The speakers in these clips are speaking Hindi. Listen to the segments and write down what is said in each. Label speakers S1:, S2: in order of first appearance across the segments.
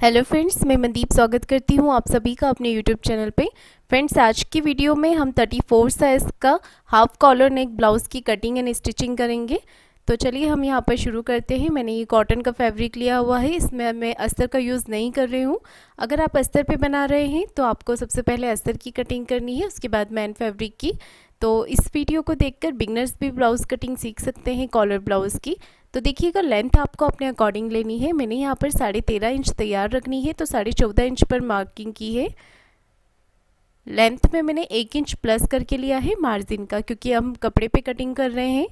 S1: हेलो फ्रेंड्स, मैं मनदीप स्वागत करती हूँ आप सभी का अपने यूट्यूब चैनल पे। फ्रेंड्स, आज की वीडियो में हम 34 साइज़ का हाफ कॉलर नेक ब्लाउज़ की कटिंग एंड स्टिचिंग करेंगे। तो चलिए हम यहाँ पर शुरू करते हैं। मैंने ये कॉटन का फैब्रिक लिया हुआ है, इसमें मैं अस्तर का यूज़ नहीं कर रही हूँ। अगर आप अस्तर पे बना रहे हैं तो आपको सबसे पहले अस्तर की कटिंग करनी है, उसके बाद मैन फैब्रिक की। तो इस वीडियो को देखकर बिगनर्स भी ब्लाउज़ कटिंग सीख सकते हैं कॉलर ब्लाउज़ की। तो देखिएगा, लेंथ आपको अपने अकॉर्डिंग लेनी है। मैंने यहाँ पर 13.5 इंच तैयार रखनी है, तो 14.5 इंच पर मार्किंग की है। लेंथ में मैंने 1 इंच प्लस करके लिया है मार्जिन का, क्योंकि हम कपड़े पे कटिंग कर रहे हैं।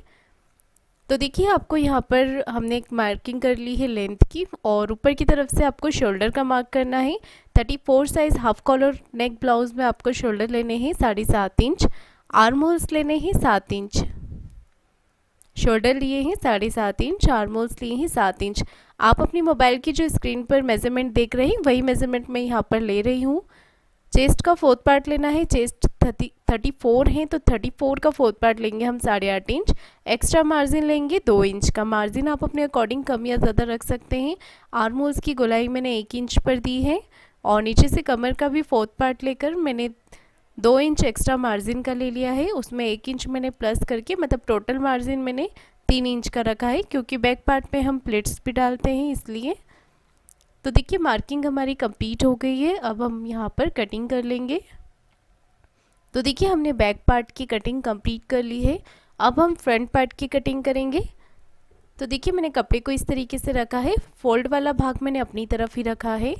S1: तो देखिए, आपको यहाँ पर हमने एक मार्किंग कर ली है लेंथ की, और ऊपर की तरफ से आपको शोल्डर का मार्क करना है। 34 size half collar neck blouse में आपको शोल्डर लेने हैं 7.5 इंच, आर्म होल्स लेने हैं 7 इंच। शोल्डर लिए हैं 7.5 इंच, आर्म होल्स लिए हैं 7 इंच। आप अपनी मोबाइल की जो स्क्रीन पर मेजरमेंट देख रहे हैं वही मेजरमेंट मैं यहाँ पर ले रही हूँ। चेस्ट का फोर्थ पार्ट लेना है। चेस्ट 34 है, तो 34 का फोर्थ पार्ट लेंगे हम 8.5 इंच। एक्स्ट्रा मार्जिन लेंगे 2 इंच का। मार्जिन आप अपने अकॉर्डिंग कम या ज़्यादा रख सकते हैं। आर्म होल्स की गोलाई मैंने 1 इंच पर दी है, और नीचे से कमर का भी फोर्थ पार्ट लेकर मैंने 2 इंच एक्स्ट्रा मार्जिन का ले लिया है। उसमें 1 इंच मैंने प्लस करके, मतलब टोटल मार्जिन मैंने 3 इंच का रखा है, क्योंकि बैक पार्ट में हम प्लेट्स भी डालते हैं इसलिए। तो देखिए, मार्किंग हमारी कंप्लीट हो गई है। अब हम यहाँ पर कटिंग कर लेंगे। तो देखिए, हमने बैक पार्ट की कटिंग कंप्लीट कर ली है। अब हम फ्रंट पार्ट की कटिंग करेंगे। तो देखिए, मैंने कपड़े को इस तरीके से रखा है। फोल्ड वाला भाग मैंने अपनी तरफ ही रखा है,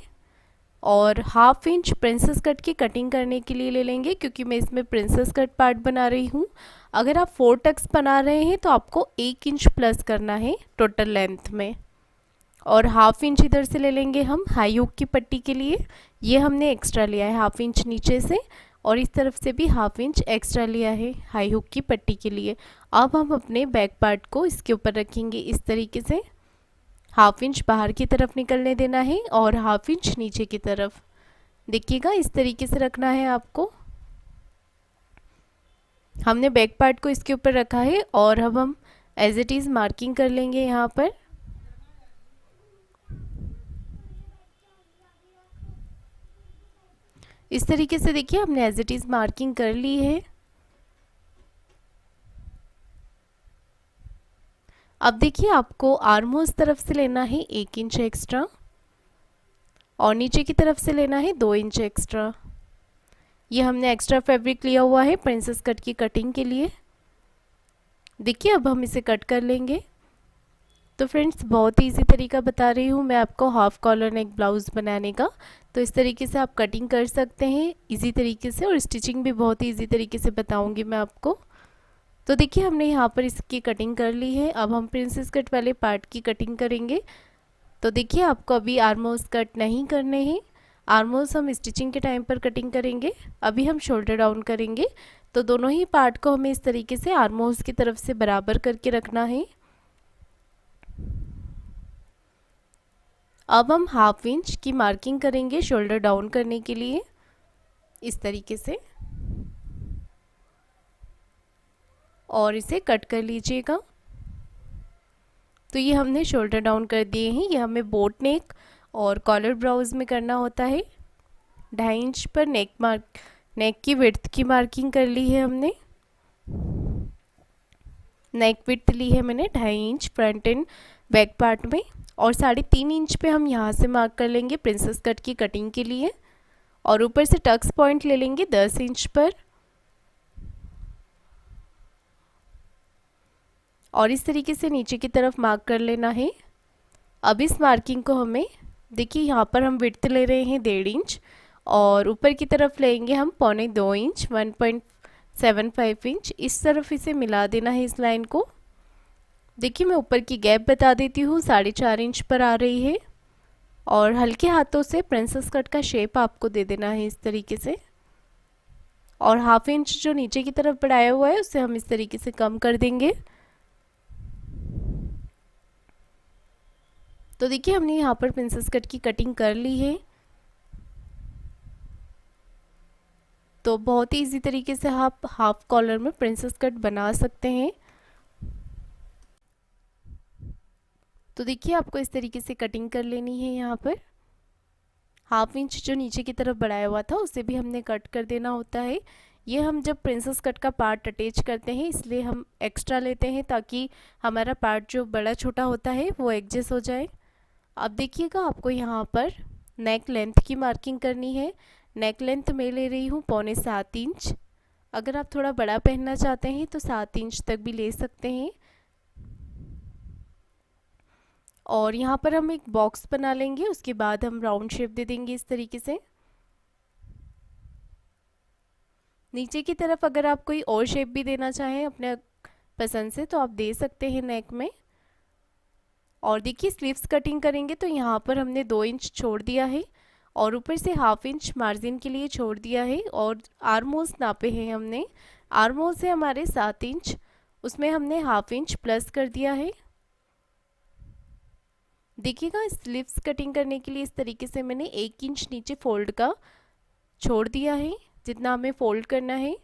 S1: और हाफ इंच प्रिंसेस कट की कटिंग करने के लिए ले लेंगे, क्योंकि मैं इसमें प्रिंसेस कट पार्ट बना रही हूँ। अगर आप 4 टक्स बना रहे हैं तो आपको 1 इंच प्लस करना है टोटल लेंथ में, और हाफ इंच इधर से ले लेंगे हम हाई हुक की पट्टी के लिए। ये हमने एक्स्ट्रा लिया है हाफ इंच नीचे से, और इस तरफ से भी हाफ इंच एक्स्ट्रा लिया है हाई हुक की पट्टी के लिए। अब हम अपने बैक पार्ट को इसके ऊपर रखेंगे इस तरीके से। हाफ इंच बाहर की तरफ निकलने देना है, और हाफ इंच नीचे की तरफ। देखिएगा, इस तरीके से रखना है आपको। हमने बैक पार्ट को इसके ऊपर रखा है, और अब हम एज इट इज़ मार्किंग कर लेंगे यहाँ पर। इस तरीके से देखिए, हमने एज इट इज़ मार्किंग कर ली है। अब देखिए, आपको आर्म होल्स तरफ से लेना है 1 इंच एक्स्ट्रा, और नीचे की तरफ से लेना है 2 इंच एक्स्ट्रा। ये हमने एक्स्ट्रा फैब्रिक लिया हुआ है प्रिंसेस कट की कटिंग के लिए। देखिए, अब हम इसे कट कर लेंगे। तो फ्रेंड्स, बहुत ही इजी तरीका बता रही हूँ मैं आपको हाफ कॉलर नेक ब्लाउज़ बनाने का। तो इस तरीके से आप कटिंग कर सकते हैं इजी तरीके से, और स्टिचिंग भी बहुत ही इजी तरीके से बताऊँगी मैं आपको। तो देखिए, हमने यहाँ पर इसकी कटिंग कर ली है। अब हम प्रिंसेस कट वाले पार्ट की कटिंग करेंगे। तो देखिए, आपको अभी आर्म होल्स कट नहीं करने हैं। आर्म होल्स हम स्टिचिंग के टाइम पर कटिंग करेंगे। अभी हम शोल्डर डाउन करेंगे। तो दोनों ही पार्ट को हमें इस तरीके से आर्म होल्स की तरफ से बराबर करके रखना है। अब हम हाफ इंच की मार्किंग करेंगे शोल्डर डाउन करने के लिए इस तरीके से, और इसे कट कर लीजिएगा। तो ये हमने शोल्डर डाउन कर दिए हैं। ये हमें बोट नेक और कॉलर ब्लाउज़ में करना होता है। 2.5 इंच पर नेक की विड्थ की मार्किंग कर ली है हमने। नेक विड्थ ली है मैंने 2.5 inch front end back part में, और 3.5 इंच पे हम यहाँ से मार्क कर लेंगे प्रिंसेस कट की कटिंग के लिए, और ऊपर से टक्स पॉइंट ले लेंगे 10 इंच पर, और इस तरीके से नीचे की तरफ मार्क कर लेना है। अब इस मार्किंग को हमें, देखिए यहाँ पर हम विड्थ ले रहे हैं 1.5 इंच, और ऊपर की तरफ लेंगे हम 2.25 इंच 1.75 इंच। इस तरफ इसे मिला देना है इस लाइन को। देखिए, मैं ऊपर की गैप बता देती हूँ, 4.5 इंच पर आ रही है, और हल्के हाथों से प्रिंसेस कट का शेप आपको दे देना है इस तरीके से। और हाफ इंच जो नीचे की तरफ बढ़ाया हुआ है उसे हम इस तरीके से कम कर देंगे। तो देखिए, हमने यहाँ पर प्रिंसेस कट की कटिंग कर ली है। तो बहुत ही इजी तरीके से आप हाफ कॉलर में प्रिंसेस कट बना सकते हैं। तो देखिए, आपको इस तरीके से कटिंग कर लेनी है यहाँ पर। हाफ इंच जो नीचे की तरफ बढ़ाया हुआ था उसे भी हमने कट कर देना होता है। ये हम जब प्रिंसेस कट का पार्ट अटैच करते हैं इसलिए हम एक्स्ट्रा लेते हैं ताकि हमारा पार्ट जो बड़ा छोटा होता है वो एडजस्ट हो जाए। अब देखिएगा आपको यहाँ पर नेक लेंथ की मार्किंग करनी है। नेक लेंथ मैं ले रही हूँ 6.25 इंच। अगर आप थोड़ा बड़ा पहनना चाहते हैं तो 7 इंच तक भी ले सकते हैं। और यहाँ पर हम एक बॉक्स बना लेंगे, उसके बाद हम राउंड शेप दे देंगे इस तरीके से। नीचे की तरफ अगर आप कोई और शेप भी देना चाहें अपने पसंद से तो आप दे सकते हैं नेक में। और देखिए स्लीव्स कटिंग करेंगे तो यहाँ पर हमने 2 इंच छोड़ दिया है और ऊपर से हाफ इंच मार्जिन के लिए छोड़ दिया है। और आर्म होल्स नापे हैं हमने, आर्म होल्स है हमारे 7 इंच, उसमें हमने हाफ इंच प्लस कर दिया है। देखिएगा स्लीव्स कटिंग करने के लिए इस तरीके से मैंने 1 इंच नीचे फोल्ड का छोड़ दिया है जितना हमें फोल्ड करना है।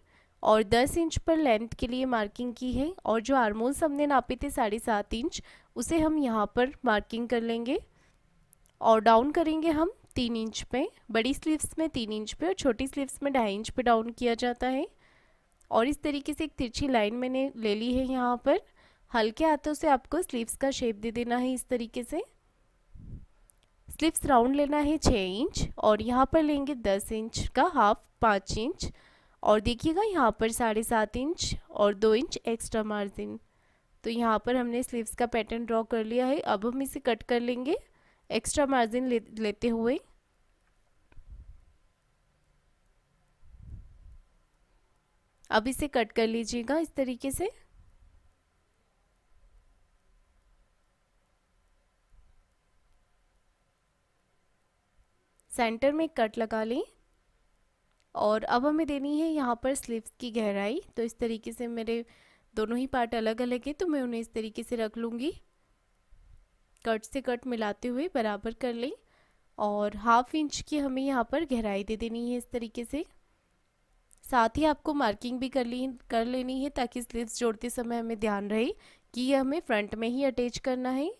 S1: और 10 इंच पर लेंथ के लिए मार्किंग की है। और जो आर्म होल्स हमने नापे थे 7.5 इंच उसे हम यहाँ पर मार्किंग कर लेंगे और डाउन करेंगे हम 3 इंच पे। बड़ी स्लीव्स में 3 इंच पे और छोटी स्लीव्स में 2.5 इंच पे डाउन किया जाता है। और इस तरीके से एक तिरछी लाइन मैंने ले ली है यहाँ पर। हल्के हाथों से आपको स्लीव्स का शेप दे देना है इस तरीके से। स्लीव्स राउंड लेना है 6 इंच और यहाँ पर लेंगे 10 इंच का हाफ 5 इंच। और देखिएगा यहाँ पर 7.5 इंच और 2 इंच एक्स्ट्रा मार्जिन। तो यहाँ पर हमने स्लीव्स का पैटर्न ड्रॉ कर लिया है। अब हम इसे कट कर लेंगे एक्स्ट्रा मार्जिन लेते हुए। अब इसे कट कर लीजिएगा इस तरीके से। सेंटर में कट लगा लें और अब हमें देनी है यहाँ पर स्लीव्स की गहराई। तो इस तरीके से मेरे दोनों ही पार्ट अलग अलग है तो मैं उन्हें इस तरीके से रख लूँगी। कट से कट मिलाते हुए बराबर कर लें और हाफ इंच की हमें यहाँ पर गहराई दे देनी है इस तरीके से। साथ ही आपको मार्किंग भी कर लेनी है ताकि स्लीव्स जोड़ते समय हमें ध्यान रहे कि ये हमें फ्रंट में ही अटैच करना है।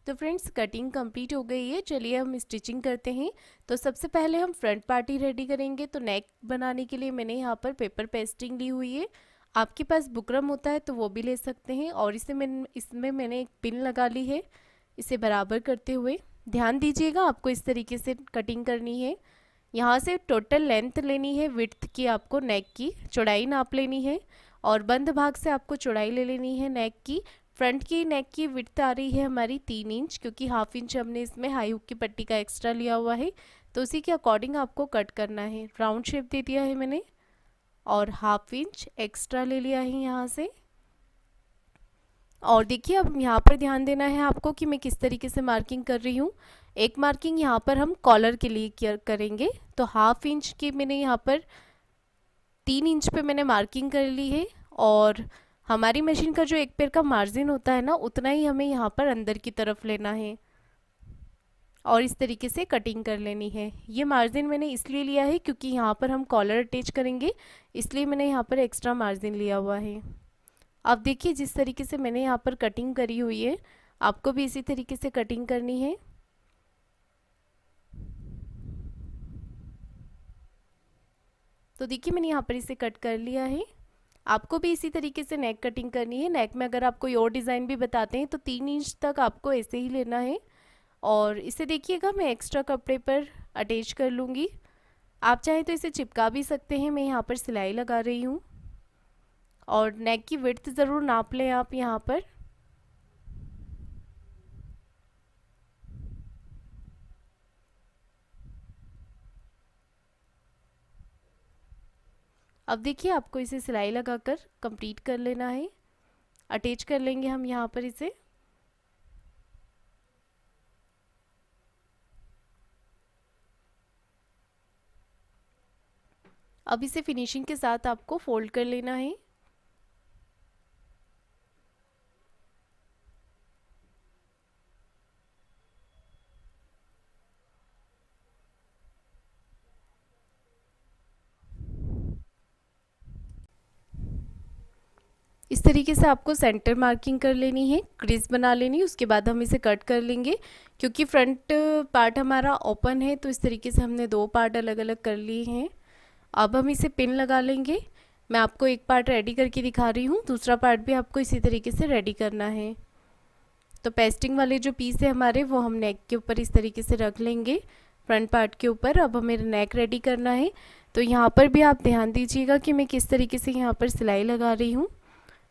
S1: तो फ्रेंड्स कटिंग कंप्लीट हो गई है, चलिए हम स्टिचिंग करते हैं। तो सबसे पहले हम फ्रंट पार्टी रेडी करेंगे। तो नेक बनाने के लिए मैंने यहाँ पर पेपर पेस्टिंग ली हुई है। आपके पास बुकरम होता है तो वो भी ले सकते हैं। और इसमें मैंने एक पिन लगा ली है इसे बराबर करते हुए। ध्यान दीजिएगा आपको इस तरीके से कटिंग करनी है। यहाँ से टोटल लेंथ लेनी है विड्थ की, आपको नेक की चौड़ाई नाप लेनी है और बंद भाग से आपको चौड़ाई ले लेनी है नेक की। फ्रंट की नेक की विड्थ आ रही है हमारी 3 इंच, क्योंकि हाफ इंच हमने इसमें हाई हुक की पट्टी का एक्स्ट्रा लिया हुआ है। तो उसी के अकॉर्डिंग आपको कट करना है। राउंड शेप दे दिया है मैंने और हाफ इंच एक्स्ट्रा ले लिया है यहाँ से। और देखिए अब यहाँ पर ध्यान देना है आपको कि मैं किस तरीके से मार्किंग कर रही हूँ। एक मार्किंग यहाँ पर हम कॉलर के लिए करेंगे। तो हाफ इंच की मैंने यहाँ पर 3 इंच पे मैंने मार्किंग कर ली है। और हमारी मशीन का जो एक पैर का मार्जिन होता है ना उतना ही हमें यहाँ पर अंदर की तरफ लेना है और इस तरीके से कटिंग कर लेनी है। ये मार्जिन मैंने इसलिए लिया है क्योंकि यहाँ पर हम कॉलर अटैच करेंगे, इसलिए मैंने यहाँ पर एक्स्ट्रा मार्जिन लिया हुआ है। अब देखिए जिस तरीके से मैंने यहाँ पर कटिंग करी हुई है आपको भी इसी तरीके से कटिंग करनी है। तो देखिए मैंने यहाँ पर इसे कट कर लिया है। आपको भी इसी तरीके से नेक कटिंग करनी है। नेक में अगर आप कोई और डिज़ाइन भी बताते हैं तो 3 इंच तक आपको ऐसे ही लेना है। और इसे देखिएगा मैं एक्स्ट्रा कपड़े पर अटैच कर लूँगी। आप चाहें तो इसे चिपका भी सकते हैं, मैं यहाँ पर सिलाई लगा रही हूँ। और नेक की विड्थ ज़रूर नाप लें आप यहाँ पर। अब देखिए आपको इसे सिलाई लगाकर कंप्लीट कर लेना है। अटैच कर लेंगे हम यहाँ पर इसे। अब इसे फिनिशिंग के साथ आपको फोल्ड कर लेना है। इस तरीके से आपको सेंटर मार्किंग कर लेनी है, क्रीज बना लेनी है। उसके बाद हम इसे कट कर लेंगे। क्योंकि फ्रंट पार्ट हमारा ओपन है तो इस तरीके से हमने दो पार्ट अलग अलग कर लिए हैं। अब हम इसे पिन लगा लेंगे। मैं आपको एक पार्ट रेडी करके दिखा रही हूँ, दूसरा पार्ट भी आपको इसी तरीके से रेडी करना है। तो पेस्टिंग वाले जो पीस है हमारे, वो हम नेक के ऊपर इस तरीके से रख लेंगे, फ्रंट पार्ट के ऊपर। अब हमें नेक रेडी करना है। तो यहाँ पर भी आप ध्यान दीजिएगा कि मैं किस तरीके से यहाँ पर सिलाई लगा रही हूँ।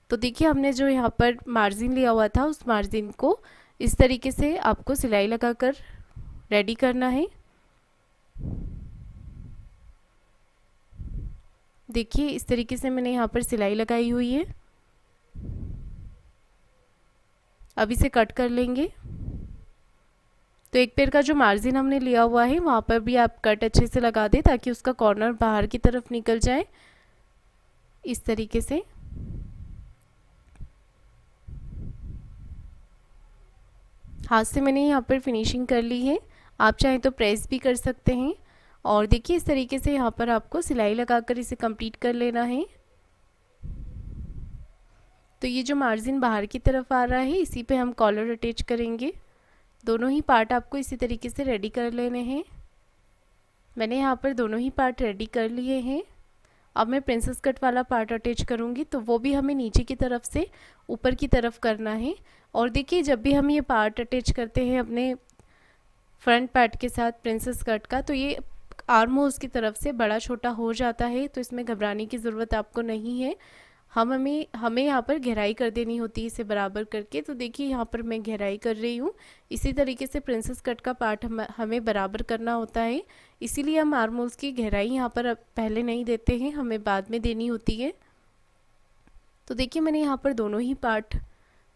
S1: तो देखिए, हमने जो यहाँ पर मार्जिन लिया हुआ था, उस मार्जिन को इस तरीके से आपको सिलाई लगाकर रेडी करना है। देखिए, इस तरीके से मैंने यहाँ पर सिलाई लगाई हुई है। अब इसे कट कर लेंगे। तो एक पैर का जो मार्जिन हमने लिया हुआ है, वहाँ पर भी आप कट अच्छे से लगा दें ताकि उसका कॉर्नर बाहर की तरफ निकल जाए, इस तरीके से। हाथ से मैंने यहाँ पर फिनिशिंग कर ली है, आप चाहें तो प्रेस भी कर सकते हैं। और देखिए, इस तरीके से यहाँ पर आपको सिलाई लगाकर इसे कंप्लीट कर लेना है। तो ये जो मार्जिन बाहर की तरफ आ रहा है, इसी पे हम कॉलर अटैच करेंगे। दोनों ही पार्ट आपको इसी तरीके से रेडी कर लेने हैं। मैंने यहाँ पर दोनों ही पार्ट रेडी कर लिए हैं। अब मैं प्रिंसेस कट वाला पार्ट अटैच करूँगी, तो वो भी हमें नीचे की तरफ से ऊपर की तरफ करना है। और देखिए, जब भी हम ये पार्ट अटैच करते हैं अपने फ्रंट पार्ट के साथ प्रिंसेस कट का, तो ये आर्म होल्स की तरफ से बड़ा छोटा हो जाता है। तो इसमें घबराने की ज़रूरत आपको नहीं है। हमें यहाँ पर गहराई कर देनी होती है इसे बराबर करके। तो देखिए, यहाँ पर मैं गहराई कर रही हूँ। इसी तरीके से प्रिंसेस कट का पार्ट हमें बराबर करना होता है। इसीलिए हम आर्म होल्स की गहराई यहाँ पर पहले नहीं देते हैं, हमें बाद में देनी होती है। तो देखिए, मैंने यहाँ पर दोनों ही पार्ट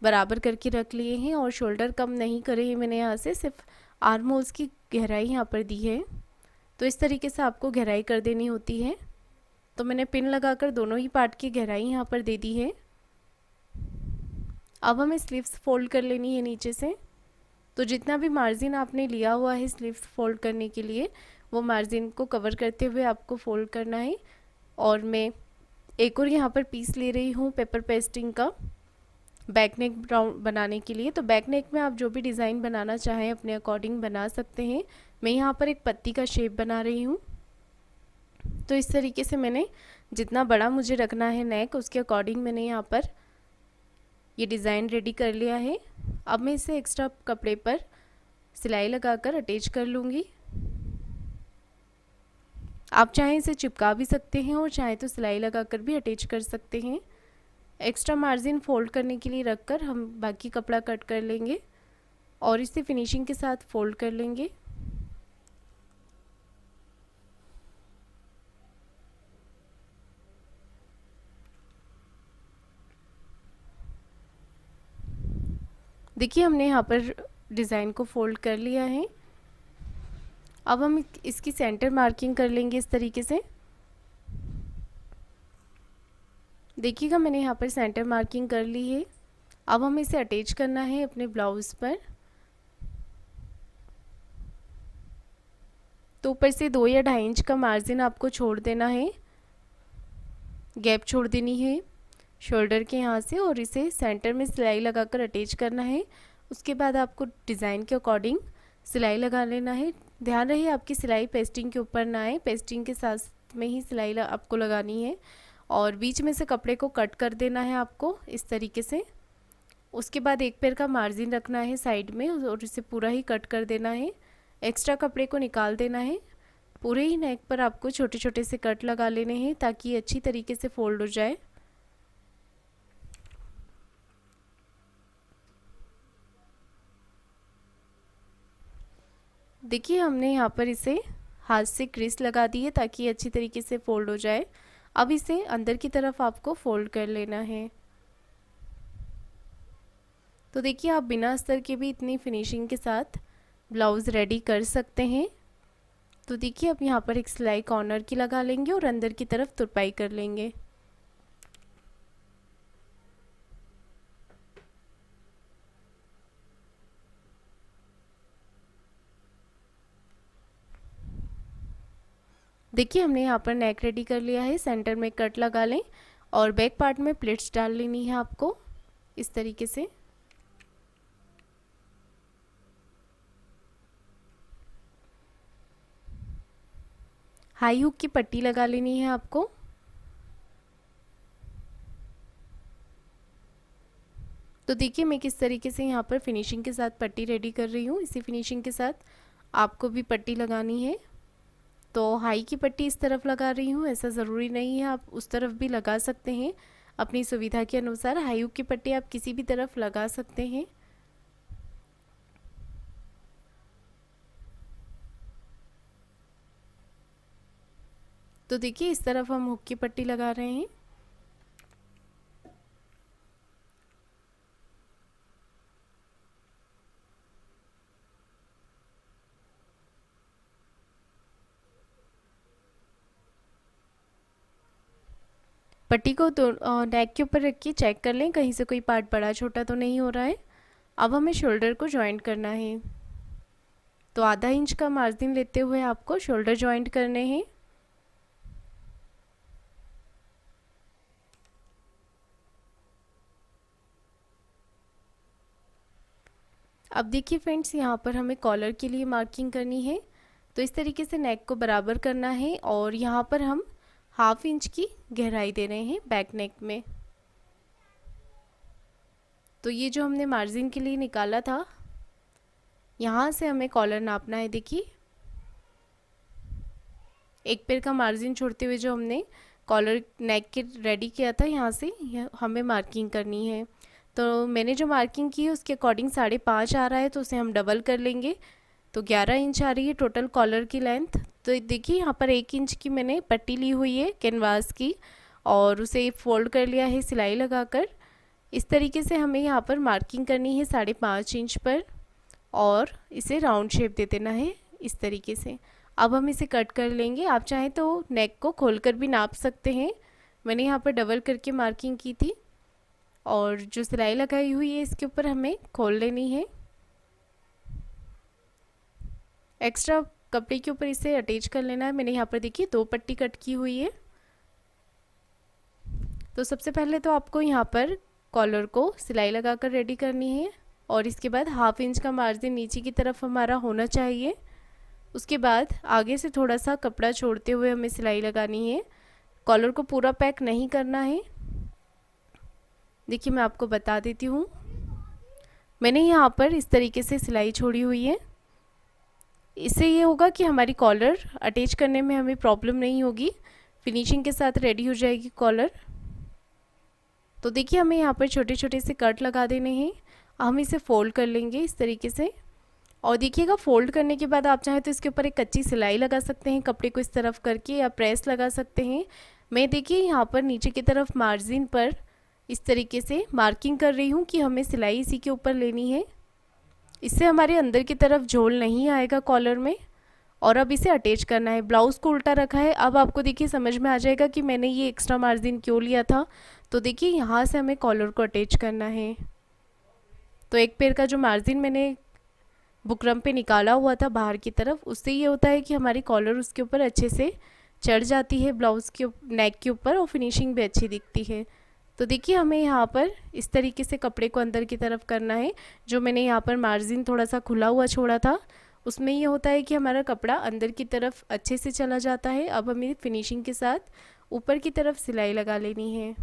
S1: बराबर करके रख लिए हैं और शोल्डर कम नहीं करे हैं मैंने यहाँ से, सिर्फ आर्म होल्स की गहराई यहाँ पर दी है। तो इस तरीके से आपको गहराई कर देनी होती है। तो मैंने पिन लगाकर दोनों ही पार्ट की गहराई यहाँ पर दे दी है। अब हमें स्लीव्स फोल्ड कर लेनी है नीचे से। तो जितना भी मार्जिन आपने लिया हुआ है स्लीव्स फोल्ड करने के लिए, वो मार्जिन को कवर करते हुए आपको फोल्ड करना है। और मैं एक और यहाँ पर पीस ले रही हूँ पेपर पेस्टिंग का, बैक नेक बनाने के लिए। तो बैक नेक में आप जो भी डिज़ाइन बनाना चाहें अपने अकॉर्डिंग बना सकते हैं। मैं यहाँ पर एक पत्ती का शेप बना रही हूँ। तो इस तरीके से मैंने जितना बड़ा मुझे रखना है नेक, उसके अकॉर्डिंग मैंने यहाँ पर ये डिज़ाइन रेडी कर लिया है। अब मैं इसे एक्स्ट्रा कपड़े पर सिलाई लगाकर अटैच कर लूँगी। आप चाहें इसे चिपका भी सकते हैं और चाहें तो सिलाई लगाकर भी अटैच कर सकते हैं। एक्स्ट्रा मार्जिन फोल्ड करने के लिए रखकर हम बाकी कपड़ा कट कर लेंगे और इसे फिनिशिंग के साथ फोल्ड कर लेंगे। देखिए, हमने यहाँ पर डिज़ाइन को फोल्ड कर लिया है। अब हम इसकी सेंटर मार्किंग कर लेंगे इस तरीके से। देखिएगा, मैंने यहाँ पर सेंटर मार्किंग कर ली है। अब हमें इसे अटैच करना है अपने ब्लाउज़ पर। तो ऊपर से 2 या 2.5 इंच का मार्जिन आपको छोड़ देना है, गैप छोड़ देनी है शोल्डर के यहाँ से, और इसे सेंटर में सिलाई लगाकर अटैच करना है। उसके बाद आपको डिज़ाइन के अकॉर्डिंग सिलाई लगा लेना है। ध्यान रहे आपकी सिलाई पेस्टिंग के ऊपर ना आए, पेस्टिंग के साथ में ही सिलाई आपको लगानी है। और बीच में से कपड़े को कट कर देना है आपको इस तरीके से। उसके बाद एक पैर का मार्जिन रखना है साइड में और इसे पूरा ही कट कर देना है। एक्स्ट्रा कपड़े को निकाल देना है। पूरे ही नेक पर आपको छोटे छोटे से कट लगा लेने हैं ताकि ये अच्छी तरीके से फोल्ड हो जाए। देखिए, हमने यहाँ पर इसे हाथ से क्रीज लगा दी है ताकि ये अच्छी तरीके से फोल्ड हो जाए। अब इसे अंदर की तरफ आपको फोल्ड कर लेना है। तो देखिए, आप बिना अस्तर के भी इतनी फिनिशिंग के साथ ब्लाउज़ रेडी कर सकते हैं। तो देखिए, अब यहाँ पर एक सिलाई कॉर्नर की लगा लेंगे और अंदर की तरफ तुरपाई कर लेंगे। देखिए, हमने यहाँ पर नेक रेडी कर लिया है। सेंटर में कट लगा लें और बैक पार्ट में प्लेट्स डाल लेनी है आपको इस तरीके से। हाई हुक की पट्टी लगा लेनी है आपको। तो देखिए मैं किस तरीके से यहाँ पर फिनिशिंग के साथ पट्टी रेडी कर रही हूँ। इसी फिनिशिंग के साथ आपको भी पट्टी लगानी है। तो हाई की पट्टी इस तरफ लगा रही हूँ, ऐसा ज़रूरी नहीं है, आप उस तरफ भी लगा सकते हैं अपनी सुविधा के अनुसार। हाई हुक की पट्टी आप किसी भी तरफ लगा सकते हैं। तो देखिए इस तरफ हम हुक की पट्टी लगा रहे हैं। पट्टी को नेक के ऊपर रख के चेक कर लें कहीं से कोई पार्ट बड़ा छोटा तो नहीं हो रहा है। अब हमें शोल्डर को जॉइंट करना है। तो आधा इंच का मार्जिन लेते हुए आपको शोल्डर जॉइंट करने हैं। अब देखिए फ्रेंड्स, यहाँ पर हमें कॉलर के लिए मार्किंग करनी है। तो इस तरीके से नेक को बराबर करना है और यहाँ पर हम ½ इंच की गहराई दे रहे हैं बैक नेक में। तो ये जो हमने मार्जिन के लिए निकाला था, यहाँ से हमें कॉलर नापना है। देखिए एक पैर का मार्जिन छोड़ते हुए जो हमने कॉलर नेक के रेडी किया था, यहाँ से हमें मार्किंग करनी है। तो मैंने जो मार्किंग की है उसके अकॉर्डिंग 5.5 आ रहा है, तो उसे हम डबल कर लेंगे। तो 11 इंच आ रही है टोटल कॉलर की लेंथ। तो देखिए यहाँ पर 1 इंच की मैंने पट्टी ली हुई है कैनवास की और उसे फोल्ड कर लिया है सिलाई लगाकर। इस तरीके से हमें यहाँ पर मार्किंग करनी है 5.5 इंच पर और इसे राउंड शेप दे देना है इस तरीके से। अब हम इसे कट कर लेंगे। आप चाहें तो नेक को खोलकर भी नाप सकते हैं। मैंने यहाँ पर डबल करके मार्किंग की थी और जो सिलाई लगाई हुई है इसके ऊपर हमें खोल लेनी है। एक्स्ट्रा कपड़े के ऊपर इसे अटैच कर लेना है। मैंने यहाँ पर देखिए 2 पट्टी कट की हुई है। तो सबसे पहले तो आपको यहाँ पर कॉलर को सिलाई लगाकर रेडी करनी है और इसके बाद ½ इंच का मार्जिन नीचे की तरफ हमारा होना चाहिए। उसके बाद आगे से थोड़ा सा कपड़ा छोड़ते हुए हमें सिलाई लगानी है। कॉलर को पूरा पैक नहीं करना है। देखिए मैं आपको बता देती हूँ, मैंने यहाँ पर इस तरीके से सिलाई छोड़ी हुई है। इससे ये होगा कि हमारी कॉलर अटैच करने में हमें प्रॉब्लम नहीं होगी, फिनिशिंग के साथ रेडी हो जाएगी कॉलर। तो देखिए हमें यहाँ पर छोटे छोटे से कट लगा देने हैं। हम इसे फोल्ड कर लेंगे इस तरीके से और देखिएगा फोल्ड करने के बाद आप चाहें तो इसके ऊपर एक कच्ची सिलाई लगा सकते हैं कपड़े को इस तरफ करके, या प्रेस लगा सकते हैं। मैं देखिए यहाँ पर नीचे की तरफ मार्जिन पर इस तरीके से मार्किंग कर रही हूँ कि हमें सिलाई इसी के ऊपर लेनी है। इससे हमारे अंदर की तरफ झोल नहीं आएगा कॉलर में। और अब इसे अटैच करना है। ब्लाउज़ को उल्टा रखा है। अब आपको देखिए समझ में आ जाएगा कि मैंने ये एक्स्ट्रा मार्जिन क्यों लिया था। तो देखिए यहाँ से हमें कॉलर को अटैच करना है। तो एक पैर का जो मार्जिन मैंने बुकरम पे निकाला हुआ था बाहर की तरफ, उससे ये होता है कि हमारी कॉलर उसके ऊपर अच्छे से चढ़ जाती है ब्लाउज़ के नेक के ऊपर और फिनिशिंग भी अच्छी दिखती है। तो देखिए हमें यहाँ पर इस तरीके से कपड़े को अंदर की तरफ करना है। जो मैंने यहाँ पर मार्जिन थोड़ा सा खुला हुआ छोड़ा था, उसमें ये होता है कि हमारा कपड़ा अंदर की तरफ अच्छे से चला जाता है। अब हमें फिनिशिंग के साथ ऊपर की तरफ सिलाई लगा लेनी है।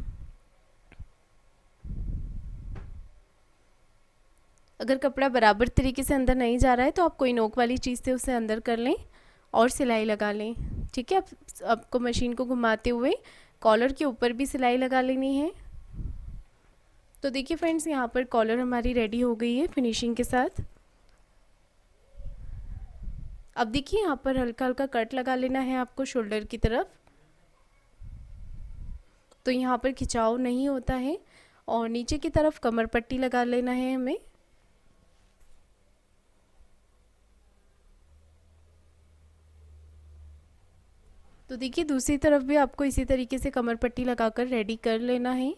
S1: अगर कपड़ा बराबर तरीके से अंदर नहीं जा रहा है तो आप कोई नोक वाली चीज़ से उसे अंदर कर लें और सिलाई लगा लें। ठीक है, आपको मशीन को घुमाते हुए कॉलर के ऊपर भी सिलाई लगा लेनी है। तो देखिए फ्रेंड्स, यहाँ पर कॉलर हमारी रेडी हो गई है फिनिशिंग के साथ। अब देखिए यहाँ पर हल्का हल्का कट लगा लेना है आपको शोल्डर की तरफ। तो यहाँ पर खिंचाव नहीं होता है और नीचे की तरफ कमर पट्टी लगा लेना है हमें। तो देखिए दूसरी तरफ भी आपको इसी तरीके से कमर पट्टी लगाकर रेडी कर लेना है।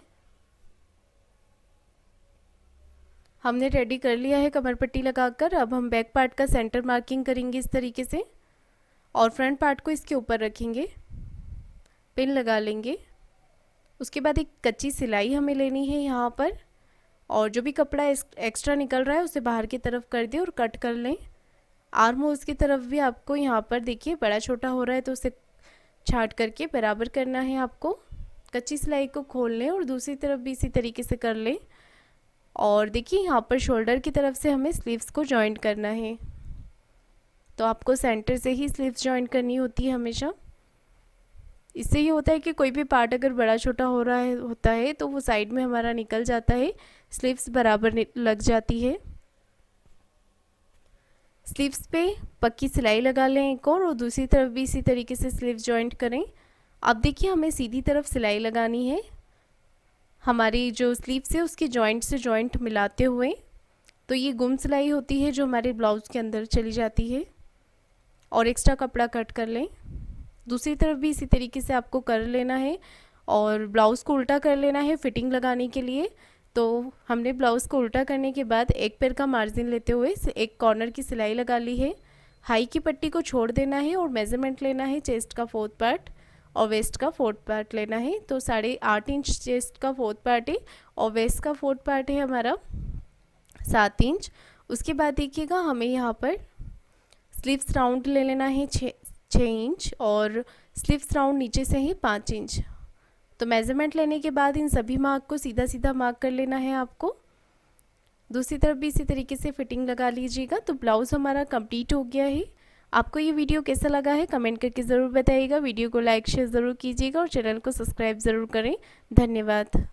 S1: हमने रेडी कर लिया है कमर पट्टी लगाकर। अब हम बैक पार्ट का सेंटर मार्किंग करेंगे इस तरीके से और फ्रंट पार्ट को इसके ऊपर रखेंगे, पिन लगा लेंगे। उसके बाद एक कच्ची सिलाई हमें लेनी है यहाँ पर, और जो भी कपड़ा एक्स्ट्रा निकल रहा है उसे बाहर की तरफ कर दें और कट कर लें। आर्म होल्स की तरफ भी आपको यहाँ पर देखिए बड़ा छोटा हो रहा है तो उसे छांट करके बराबर करना है आपको। कच्ची सिलाई को खोल लें और दूसरी तरफ भी इसी तरीके से कर लें। और देखिए यहाँ पर शोल्डर की तरफ से हमें स्लीव्स को जॉइंट करना है, तो आपको सेंटर से ही स्लीव्स जॉइंट करनी होती है हमेशा। इससे ये होता है कि कोई भी पार्ट अगर बड़ा छोटा हो रहा है होता है तो वो साइड में हमारा निकल जाता है, स्लीव्स बराबर लग जाती है। स्लीव्स पे पक्की सिलाई लगा लें एक और दूसरी तरफ भी इसी तरीके से स्लीव्स जॉइंट करें। अब देखिए हमें सीधी तरफ सिलाई लगानी है, हमारी जो स्लीव्स है उसके जॉइंट से जॉइंट मिलाते हुए। तो ये गुम सिलाई होती है जो हमारे ब्लाउज़ के अंदर चली जाती है। और एक्स्ट्रा कपड़ा कट कर लें। दूसरी तरफ भी इसी तरीके से आपको कर लेना है और ब्लाउज़ को उल्टा कर लेना है फिटिंग लगाने के लिए। तो हमने ब्लाउज़ को उल्टा करने के बाद एक पैर का मार्जिन लेते हुए एक कॉर्नर की सिलाई लगा ली है। हाई की पट्टी को छोड़ देना है और मेज़रमेंट लेना है चेस्ट का 4th पार्ट और वेस्ट का 4th पार्ट लेना है। तो 8.5 इंच चेस्ट का 4th पार्ट है और वेस्ट का 4th पार्ट है हमारा 7 इंच। उसके बाद देखिएगा हमें यहाँ पर स्लीव्स राउंड ले लेना है 6 इंच और स्लीव्स राउंड नीचे से ही 5 इंच। तो मेज़रमेंट लेने के बाद इन सभी मार्क को सीधा सीधा मार्क कर लेना है आपको। दूसरी तरफ भी इसी तरीके से फिटिंग लगा लीजिएगा। तो ब्लाउज़ हमारा कंप्लीट हो गया है। आपको ये वीडियो कैसा लगा है कमेंट करके ज़रूर बताइएगा। वीडियो को लाइक शेयर ज़रूर कीजिएगा और चैनल को सब्सक्राइब ज़रूर करें। धन्यवाद।